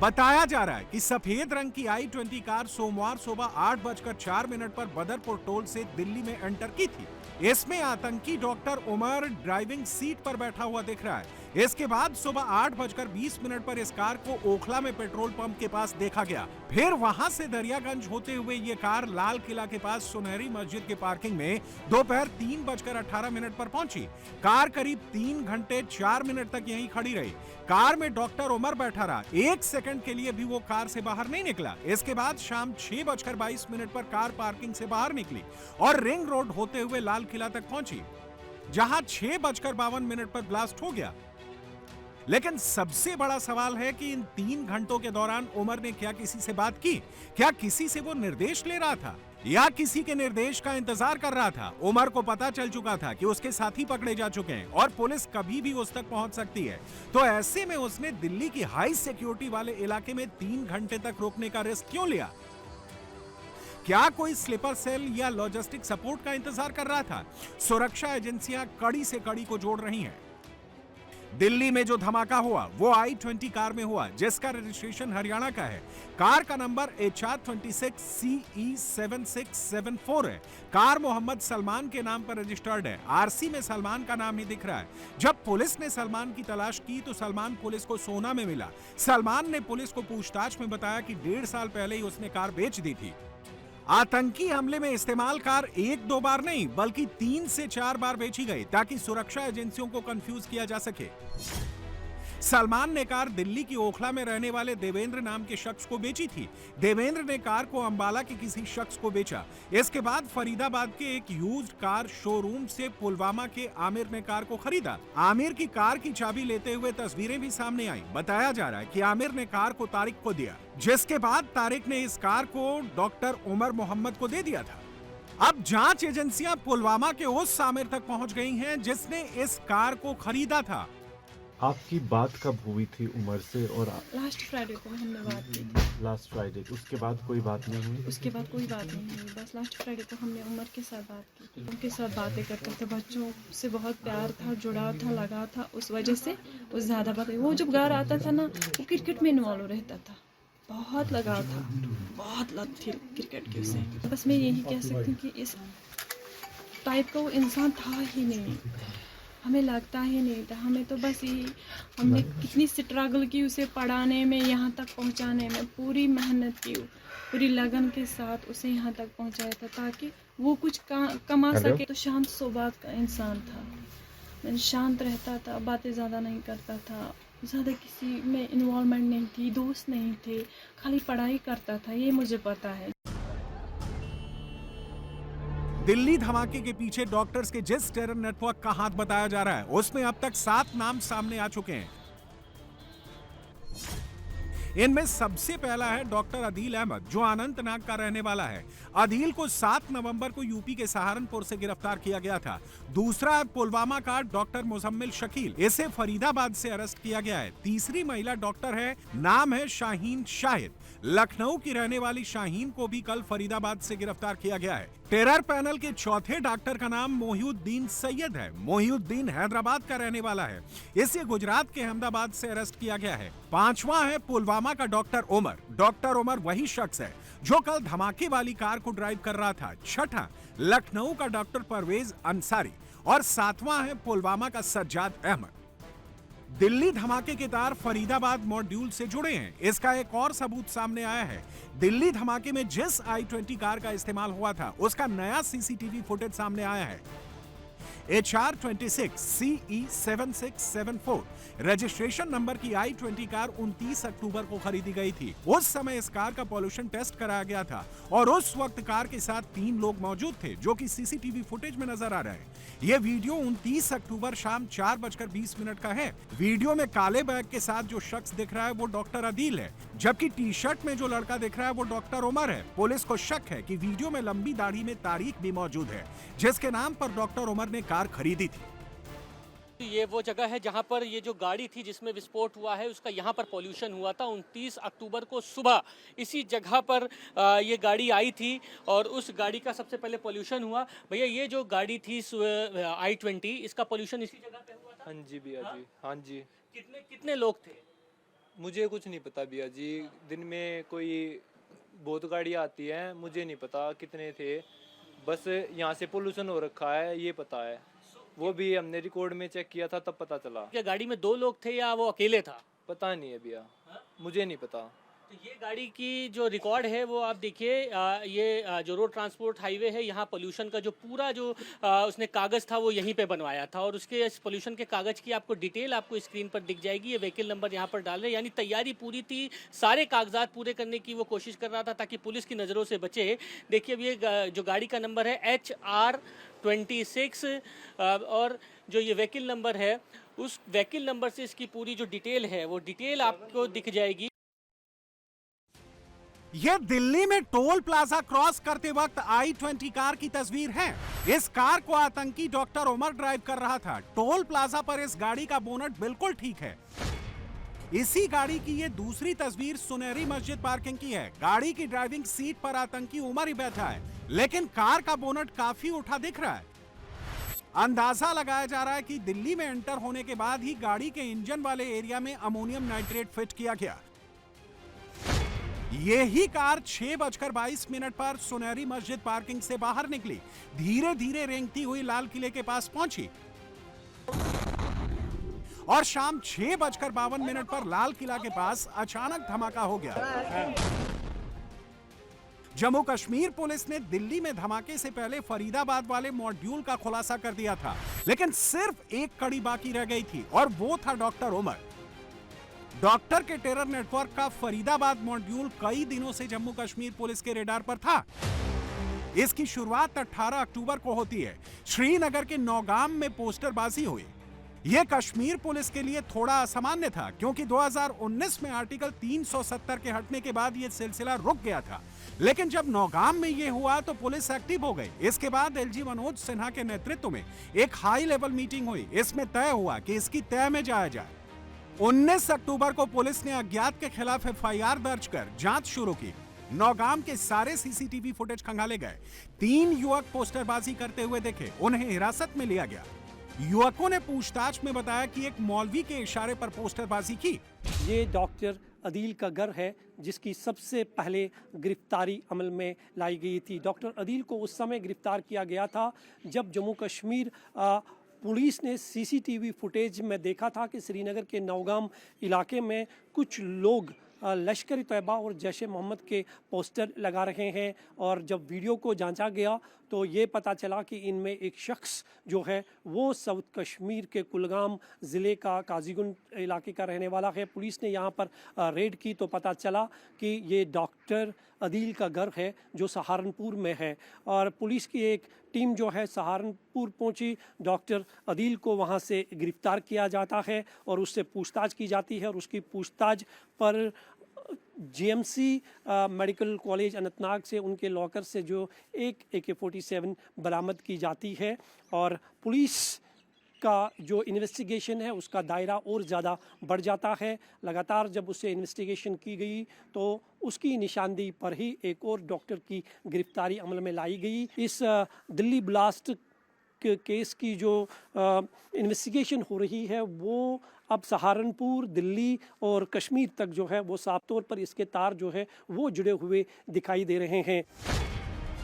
बताया जा रहा है कि सफेद रंग की i20 कार सोमवार सुबह 8:04 पर बदरपुर टोल से दिल्ली में एंटर की थी। इसमें आतंकी डॉक्टर उमर ड्राइविंग सीट पर बैठा हुआ दिख रहा है। इसके बाद सुबह 8:20 पर इस कार को ओखला में पेट्रोल पंप के पास देखा गया। फिर वहां से दरियागंज होते हुए ये कार लाल किला के पास सुनहरी मस्जिद के पार्किंग में दोपहर 3:18 पर पहुंची। कार करीब 3 घंटे 4 मिनट तक यहीं खड़ी रही। कार में डॉक्टर उमर बैठा रहा। 1 सेकंड के लिए भी वो कार से बाहर नहीं निकला। इसके बाद शाम 6:22 पर कार पार्किंग से बाहर निकली और रिंग रोड होते हुए लाल किला तक पहुंची, जहां 6:52 पर ब्लास्ट हो गया। लेकिन सबसे बड़ा सवाल है कि इन 3 घंटों के दौरान उमर ने क्या किसी से बात की? क्या किसी से वो निर्देश ले रहा था या किसी के निर्देश का इंतजार कर रहा था? उमर को पता चल चुका था कि उसके साथी पकड़े जा चुके हैं और पुलिस कभी भी उस तक पहुंच सकती है। तो ऐसे में उसने दिल्ली की हाई सिक्योरिटी वाले इलाके में 3 घंटे तक रोकने का रिस्क क्यों लिया? क्या कोई स्लीपर सेल या लॉजिस्टिक सपोर्ट का इंतजार कर रहा था? सुरक्षा एजेंसियां कड़ी से कड़ी को जोड़ रही हैं। दिल्ली में जो धमाका हुआ वो i20 कार में हुआ, जिसका रजिस्ट्रेशन हरियाणा का है। कार का नंबर HR26CE7674 है। कार मोहम्मद सलमान के नाम पर रजिस्टर्ड है। आरसी में सलमान का नाम ही दिख रहा है। जब पुलिस ने सलमान की तलाश की तो सलमान पुलिस को सोना में मिला। सलमान ने पुलिस को पूछताछ में बताया कि 1.5 साल पहले ही उसने कार बेच दी थी। आतंकी हमले में इस्तेमाल कार 1-2 बार नहीं बल्कि 3 से 4 बार बेची गई ताकि सुरक्षा एजेंसियों को कंफ्यूज किया जा सके। सलमान ने कार दिल्ली की ओखला में रहने वाले देवेंद्र नाम के शख्स को बेची थी। देवेंद्र ने कार को अंबाला के किसी शख्स को बेचा। इसके बाद फरीदाबाद के एक यूज्ड कार शोरूम से पुलवामा के आमिर ने कार को खरीदा। आमिर की कार की चाबी लेते हुए तस्वीरें भी सामने आई। बताया जा रहा है कि आमिर ने कार को तारिक को दिया, जिसके बाद तारिक ने इस कार को डॉक्टर उमर मोहम्मद को दे दिया था। अब जांच एजेंसियां पुलवामा के उस आमिर तक पहुंच गई हैं जिसने इस कार को खरीदा था। आपकी बात कब हुई थी उमर से? और लास्ट फ्राइडे को हमने बात की थी। लास्ट फ्राइडे, उसके बाद कोई बात नहीं हुई? उसके बाद कोई बात नहीं हुई, बस लास्ट फ्राइडे को हमने उमर के साथ बात की थी। उनके साथ बातें करते थे, बच्चों से बहुत प्यार था, जुड़ाव था, लगा था, उस वजह से वो ज़्यादा बात। वो जब घर आता था ना, वो क्रिकेट में इन्वॉल्व रहता था, बहुत लगाव था, बहुत लत थी क्रिकेट की उसे। बस मैं यही कह सकती हूँ कि इस टाइप का वो इंसान था ही नहीं, हमें लगता ही नहीं था। हमें तो बस यही, हमने कितनी स्ट्रगल की उसे पढ़ाने में, यहाँ तक पहुँचाने में, पूरी मेहनत की, पूरी लगन के साथ उसे यहाँ तक पहुँचाया था ताकि वो कुछ कमा सके। तो शांत स्वभाव का इंसान था, मैं शांत रहता था, बातें ज़्यादा नहीं करता था, ज़्यादा किसी में इन्वॉल्वमेंट नहीं थी, दोस्त नहीं थे, खाली पढ़ाई करता था, ये मुझे पता है। दिल्ली धमाके के पीछे डॉक्टर्स के जिस टेरर नेटवर्क का हाथ बताया जा रहा है, उसमें अब तक 7 नाम सामने आ चुके हैं। इनमें सबसे पहला है डॉक्टर अदील अहमद, जो अनंतनाग का रहने वाला है। अदील को 7 नवंबर को यूपी के सहारनपुर से गिरफ्तार किया गया था। दूसरा है पुलवामा का डॉक्टर मुजम्मिल शकील, इसे फरीदाबाद से अरेस्ट किया गया है। तीसरी महिला डॉक्टर है, नाम है शाहीन शाहिद। लखनऊ की रहने वाली शाहीन को भी कल फरीदाबाद से गिरफ्तार किया गया है। टेरर पैनल के चौथे डॉक्टर का नाम मोहिउद्दीन सैयद है। मोहिउद्दीन हैदराबाद का रहने वाला है, इसे गुजरात के अहमदाबाद से अरेस्ट किया गया है। पांचवा है पुलवामा का डॉक्टर उमर। डॉक्टर उमर वही शख्स है जो कल धमाके वाली कार को ड्राइव कर रहा था। छठा लखनऊ का डॉक्टर परवेज अंसारी और 7वां है पुलवामा का सज्जाद अहमद। दिल्ली धमाके के तार फरीदाबाद मॉड्यूल से जुड़े हैं। इसका एक और सबूत सामने आया है। दिल्ली धमाके में जिस i20 कार का इस्तेमाल हुआ था उसका नया सीसीटीवी फुटेज सामने आया है। HR26 CE7674 रजिस्ट्रेशन नंबर की i20 कार 29 अक्टूबर को खरीदी गई थी। उस समय इस कार का पॉल्यूशन टेस्ट कराया गया था और उस वक्त कार के साथ 3 लोग मौजूद थे जो कि सीसीटीवी फुटेज में नजर आ रहे हैं। यह वीडियो 29 अक्टूबर शाम 4:20 का है। वीडियो में काले बैग के साथ जो शख्स दिख रहा है वो डॉक्टर अदील है, जबकि टी शर्ट में जो लड़का दिख रहा है वो डॉक्टर उमर है। पुलिस को शक है कि वीडियो में लंबी दाढ़ी में तारीख भी मौजूद है जिसके नाम पर डॉक्टर उमर ने कार खरीदी थी। ये वो जगह है जहां पर ये जो गाड़ी थी जिसमें विस्फोट हुआ है उसका यहाँ पर पॉल्यूशन हुआ था। 29 अक्टूबर को सुबह इसी जगह पर ये गाड़ी आई थी और उस गाड़ी का सबसे पहले पॉल्यूशन हुआ। भैया ये जो गाड़ी थी i20 इसका पॉल्यूशन इसी जगह पे हुआ था? हाँ जी भैया जी, हाँ जी। कितने लोग थे? मुझे कुछ नहीं पता भैया जी, दिन में कोई बहुत गाड़ी आती है, मुझे नहीं पता कितने थे, बस यहाँ से पोल्यूशन हो रखा है ये पता है। वो भी हमने रिकॉर्ड में चेक किया था तब पता चला। क्या गाड़ी में 2 लोग थे या वो अकेले था? पता नहीं है भैया, मुझे नहीं पता। तो ये गाड़ी की जो रिकॉर्ड है वो आप देखिए, ये जो रोड ट्रांसपोर्ट हाईवे है यहाँ पोल्यूशन का जो पूरा जो उसने कागज़ था वो यहीं पे बनवाया था और उसके इस पोल्यूशन के कागज़ की आपको डिटेल आपको स्क्रीन पर दिख जाएगी। ये व्हीकल नंबर यहाँ पर डाल रहे हैं, यानी तैयारी पूरी थी, सारे कागजात पूरे करने की वो कोशिश कर रहा था ताकि पुलिस की नज़रों से बचे। देखिए अब ये जो गाड़ी का नंबर है HR26 और जो ये व्हीकल नंबर है उस व्हीकल नंबर से इसकी पूरी जो डिटेल है वो डिटेल आपको दिख जाएगी। यह दिल्ली में टोल प्लाजा क्रॉस करते वक्त i20 कार की तस्वीर है। इस कार को आतंकी डॉक्टर उमर ड्राइव कर रहा था। टोल प्लाजा पर इस गाड़ी का बोनट बिल्कुल ठीक है। इसी गाड़ी की ये दूसरी तस्वीर सुनहरी मस्जिद पार्किंग की है। गाड़ी की ड्राइविंग सीट पर आतंकी उमर ही बैठा है, लेकिन कार का बोनट काफी उठा दिख रहा है। अंदाजा लगाया जा रहा है कि दिल्ली में एंटर होने के बाद ही गाड़ी के इंजन वाले एरिया में अमोनियम नाइट्रेट फिट किया गया। यही कार 6:22 पर सुनहरी मस्जिद पार्किंग से बाहर निकली, धीरे धीरे रेंगती हुई लाल किले के पास पहुंची और शाम 6:52 पर लाल किला के पास अचानक धमाका हो गया। जम्मू कश्मीर पुलिस ने दिल्ली में धमाके से पहले फरीदाबाद वाले मॉड्यूल का खुलासा कर दिया था, लेकिन सिर्फ एक कड़ी बाकी रह गई थी और वो था डॉक्टर उमर। डॉक्टर के टेरर नेटवर्क का फरीदाबाद मॉड्यूल कई दिनों से जम्मू कश्मीर पुलिस के रेडार पर था। इसकी शुरुआत 18 अक्टूबर को होती है। श्रीनगर के नौगाम में पोस्टरबाजी हुई। यह कश्मीर पुलिस के लिए थोड़ा असामान्य था क्योंकि 2019 में आर्टिकल 370 के हटने के बाद यह सिलसिला रुक गया था, लेकिन जब नौगाम में यह हुआ तो पुलिस एक्टिव हो गई। इसके बाद एलजी मनोज सिन्हा के नेतृत्व में एक हाई लेवल मीटिंग हुई। इसमें तय हुआ कि इसकी तय में जाया जाए। 19 अक्टूबर को पुलिस ने अज्ञात के खिलाफ FIR दर्ज कर जांच शुरू की। नौगाम के सारे सीसीटीवी फुटेज खंगाले गए। 3 युवक पोस्टरबाजी करते हुए दिखे, उन्हें हिरासत में लिया गया। युवकों ने पूछताछ में बताया कि एक मौलवी के इशारे पर पोस्टरबाजी की। ये डॉक्टर अदील का घर है जिसकी सबसे पहले गिरफ्तारी अमल में लाई गई थी। डॉक्टर अदील को उस समय गिरफ्तार किया गया था जब जम्मू कश्मीर पुलिस ने सीसीटीवी फुटेज में देखा था कि श्रीनगर के नौगाम इलाके में कुछ लोग लश्कर तैयबा और जैश मोहम्मद के पोस्टर लगा रहे हैं और जब वीडियो को जांचा गया तो ये पता चला कि इनमें एक शख्स जो है वो साउथ कश्मीर के कुलगाम ज़िले का काजीगुंड इलाके का रहने वाला है। पुलिस ने यहाँ पर रेड की तो पता चला कि ये डॉक्टर अदील का घर है जो सहारनपुर में है और पुलिस की एक टीम जो है सहारनपुर पहुंची। डॉक्टर अदील को वहां से गिरफ्तार किया जाता है और उससे पूछताछ की जाती है और उसकी पूछताछ पर GMC मेडिकल कॉलेज अनंतनाग से उनके लॉकर से जो एक AK-47 बरामद की जाती है और पुलिस का जो इन्वेस्टिगेशन है उसका दायरा और ज़्यादा बढ़ जाता है। लगातार जब उससे इन्वेस्टिगेशन की गई तो उसकी निशानदेही पर ही एक और डॉक्टर की गिरफ्तारी अमल में लाई गई। इस दिल्ली ब्लास्ट केस की जो इन्वेस्टिगेशन हो रही है वो अब सहारनपुर, दिल्ली और कश्मीर तक जो है वो साफ तौर पर इसके तार जो है वो जुड़े हुए दिखाई दे रहे हैं।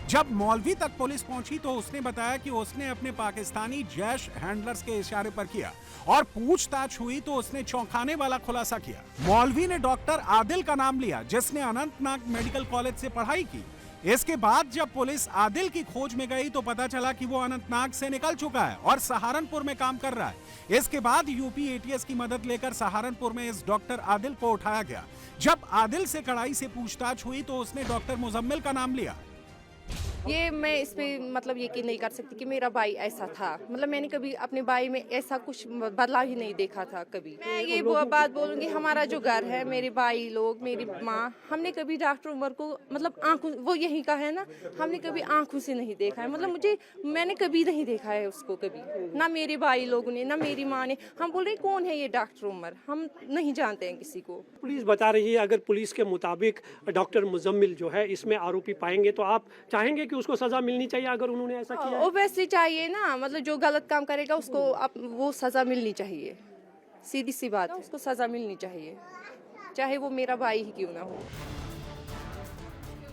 जब मौलवी तक पुलिस पहुंची तो उसने बताया कि उसने अपने पाकिस्तानी जैश हैंडलर्स के इशारे पर किया और पूछताछ हुई तो उसने चौंकाने वाला खुलासा किया। मौलवी ने डॉक्टर आदिल का नाम लिया जिसने अनंतनाग मेडिकल कॉलेज से पढ़ाई की। इसके बाद जब पुलिस आदिल की खोज में गई तो पता चला कि वो अनंतनाग से निकल चुका है और सहारनपुर में काम कर रहा है। इसके बाद यूपी एटीएस की मदद लेकर सहारनपुर में इस डॉक्टर आदिल को उठाया गया। जब आदिल से कड़ाई से पूछताछ हुई तो उसने डॉक्टर मुजम्मिल का नाम लिया। ये मैं इस पे मतलब यकीन नहीं कर सकती कि मेरा भाई ऐसा था। मतलब मैंने कभी अपने भाई में ऐसा कुछ बदलाव ही नहीं देखा था कभी। मैं ये बात बोलूँगी, हमारा जो घर है, मेरे भाई लोग, मेरी माँ, हमने कभी डॉक्टर उमर को मतलब आंखों, वो यही का है ना, हमने कभी आंखों से नहीं देखा है। मतलब मैंने कभी नहीं देखा है उसको, कभी ना मेरे भाई लोगों ने, ना मेरी माँ ने। हम बोल रहे कौन है ये डॉक्टर उमर, हम नहीं जानते हैं किसी को। पुलिस बता रही है अगर पुलिस के मुताबिक डॉक्टर मुजम्मिल जो है इसमें आरोपी पाएंगे तो आप चाहेंगे कि उसको सजा मिलनी चाहिए अगर उन्होंने ऐसा किया? ओबेसली चाहिए ना, मतलब जो गलत काम करेगा उसको वो सजा मिलनी चाहिए। सीधी सी बात है, उसको सजा मिलनी चाहिए, चाहे वो मेरा भाई ही क्यों ना हो।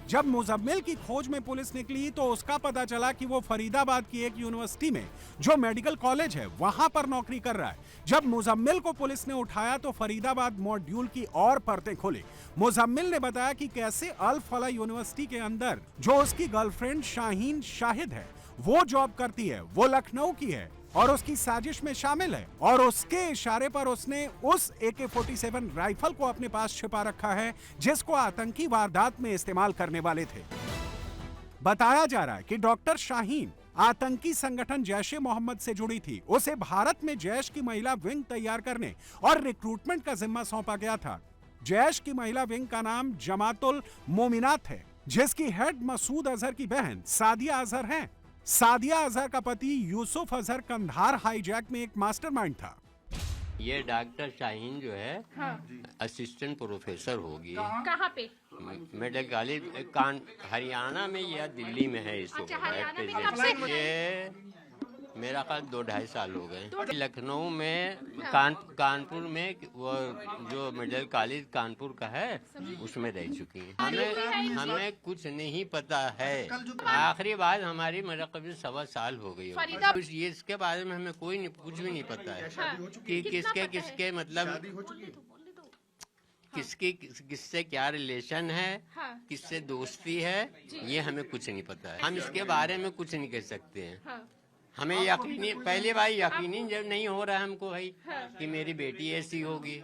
जब मुजम्मिल की खोज में पुलिस निकली तो उसका पता चला कि वो फरीदाबाद की एक यूनिवर्सिटी में जो मेडिकल कॉलेज है वहां पर नौकरी कर रहा है। जब मुजम्मिल को पुलिस ने उठाया तो फरीदाबाद मॉड्यूल की और परतें खुली। मुजम्मिल ने बताया कि कैसे अल फला यूनिवर्सिटी के अंदर जो उसकी गर्लफ्रेंड शाहीन शाहिद है वो जॉब करती है, वो लखनऊ की है और उसकी साजिश में शामिल है और उसके इशारे पर उसने उस AK-47 राइफल को अपने पास छिपा रखा है जिसको आतंकी वारदात में इस्तेमाल करने वाले थे। बताया जा रहा है कि डॉक्टर शाहीन आतंकी संगठन जैश-ए मोहम्मद से जुड़ी थी। उसे भारत में जैश की महिला विंग तैयार करने और रिक्रूटमेंट का जिम्मा सौंपा गया था। जैश की महिला विंग का नाम जमातुल मोमिनात है जिसकी हेड मसूद अजहर की बहन सादिया अजहर हैं। सादिया अजहर का पति यूसुफ अजहर कंधार हाईजैक में एक मास्टरमाइंड था। ये डॉक्टर शाहीन जो है असिस्टेंट प्रोफेसर होगी। कहाँ पे? मेडिकल कॉलेज हरियाणा में या दिल्ली में है इसको। ये मेरा ख्याल 2-2.5 साल हो गए। लखनऊ में कानपुर में वो जो मेडिकल कॉलेज कानपुर का है उसमें रह चुकी है। हमें कुछ नहीं पता है। आखिरी बात हमारी मेरा कभी 1.25 साल हो गई है। ये इसके बारे में हमें कुछ भी नहीं पता है कि किसके मतलब किससे क्या रिलेशन है, किससे दोस्ती है, ये हमें कुछ नहीं पता है। हम इसके बारे में कुछ नहीं कह सकते हैं। हमें यकीनी पहले भाई यकीनी जब नहीं हो रहा है हमको भाई कि मेरी बेटी ऐसी होगी।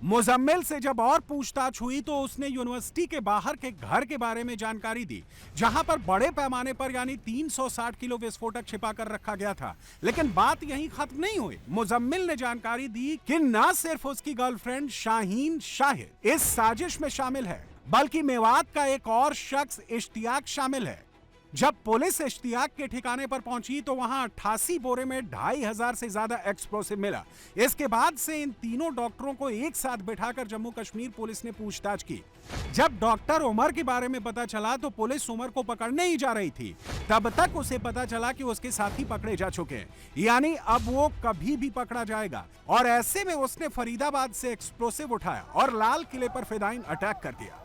मुजम्मिल से जब और पूछताछ हुई तो उसने यूनिवर्सिटी के बाहर के घर के बारे में जानकारी दी जहां पर बड़े पैमाने पर यानी 360 किलो विस्फोटक छिपा कर रखा गया था। लेकिन बात यहीं खत्म नहीं हुई। मुजम्मिल ने जानकारी दी कि न सिर्फ उसकी गर्लफ्रेंड शाहीन शाहिद इस साजिश में शामिल है बल्कि मेवात का एक और शख्स इश्तियाक शामिल है। जब पुलिस इश्तियाक के ठिकाने पर पहुंची तो वहां 88 बोरे में 2500 से ज्यादा एक्सप्लोसिव मिला। इसके बाद से इन तीनों डॉक्टरों को एक साथ बिठाकर जम्मू कश्मीर पुलिस ने पूछताछ की। जब डॉक्टर उमर के बारे में पता चला तो पुलिस उमर को पकड़ने ही जा रही थी। तब तक उसे पता चला कि उसके साथी पकड़े जा चुके हैं, यानी अब वो कभी भी पकड़ा जाएगा। और ऐसे में उसने फरीदाबाद से एक्सप्लोसिव उठाया और लाल किले पर फिदाइन अटैक कर दिया।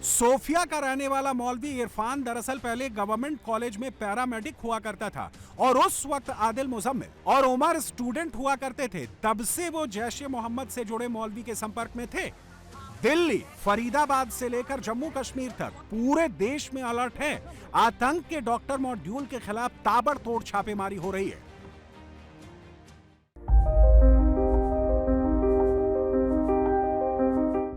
सोफिया का रहने वाला मौलवी इरफान दरअसल पहले गवर्नमेंट कॉलेज में पैरामेडिक हुआ करता था और उस वक्त आदिल मुजम्मिल और उमर स्टूडेंट हुआ करते थे। तब से वो जैश-ए मोहम्मद से जुड़े मौलवी के संपर्क में थे। दिल्ली, फरीदाबाद से लेकर जम्मू कश्मीर तक पूरे देश में अलर्ट है। आतंक के डॉक्टर मॉड्यूल के खिलाफ ताबड़तोड़ छापेमारी हो रही है।